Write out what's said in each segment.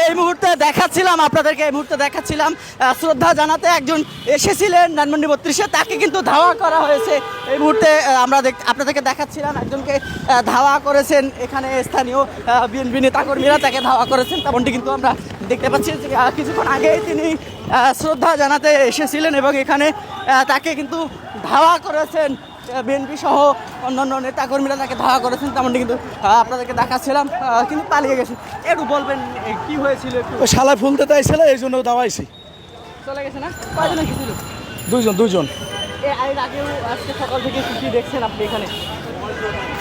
এই মুহূর্তে দেখাচ্ছিলাম শ্রদ্ধা জানাতে একজন এসেছিলেন ধানমন্ডি 32-এ, তাকে কিন্তু ধাওয়া করা হয়েছে। এই মুহূর্তে আমরা আপনাদেরকে দেখাচ্ছিলাম একজনকে ধাওয়া করেছেন এখানে স্থানীয় বিএনপি নেতাকর্মীরা, তাকে ধাওয়া করেছেন। তেমনটি কিন্তু আমরা দেখতে পাচ্ছি যে কিছুক্ষণ আগেই তিনি শ্রদ্ধা জানাতে এসেছিলেন এবং এখানে তাকে কিন্তু ধাওয়া করেছেন বিএনপি সহ অন্যান্য নেতাকর্মীরা, তাকে ধাওয়া করেছেন। তেমনটি কিন্তু আপনাদেরকে দেখাচ্ছিলাম, কিন্তু পালিয়ে গেছে। একটু বলবেন কি হয়েছিল? ওই শালা ফুল দিতে ছিল, এই জন্য দাওয়াইছি। চলে গেছে না? কয়জন এসেছিল? দুইজন। এর আগেও আজকে সকাল থেকে কি দেখছেন আপনি এখানে?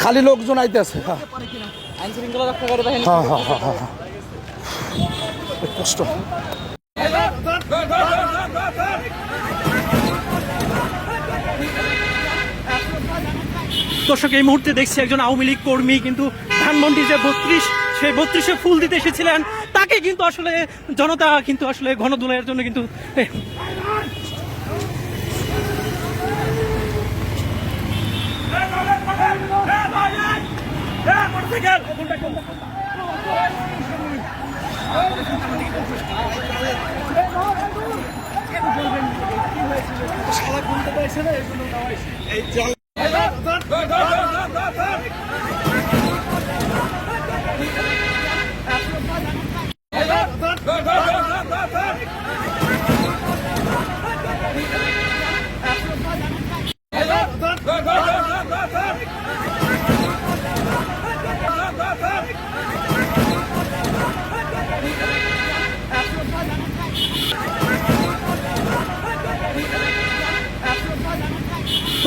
খালি লোকজন আইতেছে। আইন শৃঙ্খলা রক্ষাকারী বাহিনী কষ্ট। দর্শক, এই মুহূর্তে দেখছি একজন আওয়ামী লীগ কর্মী কিন্তু ধানমন্ডি যে 32, সেই 32-এ ফুল দিতে এসেছিলেন, তাকে কিন্তু আসলে জনতা কিন্তু আসলে গণদোলাইয়ের জন্য কিন্তু শালা ফুল দিতে ছিল, এই জন্য দাওয়াইছি।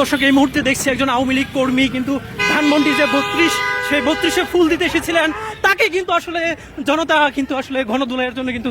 দর্শক, এই মুহূর্তে দেখছি একজন আওয়ামী লীগ কর্মী কিন্তু ধানমন্ডি যে 32, সেই 32-এ ফুল দিতে এসেছিলেন, তাকে কিন্তু আসলে জনতা কিন্তু আসলে গণদোলাইয়ের জন্য কিন্তু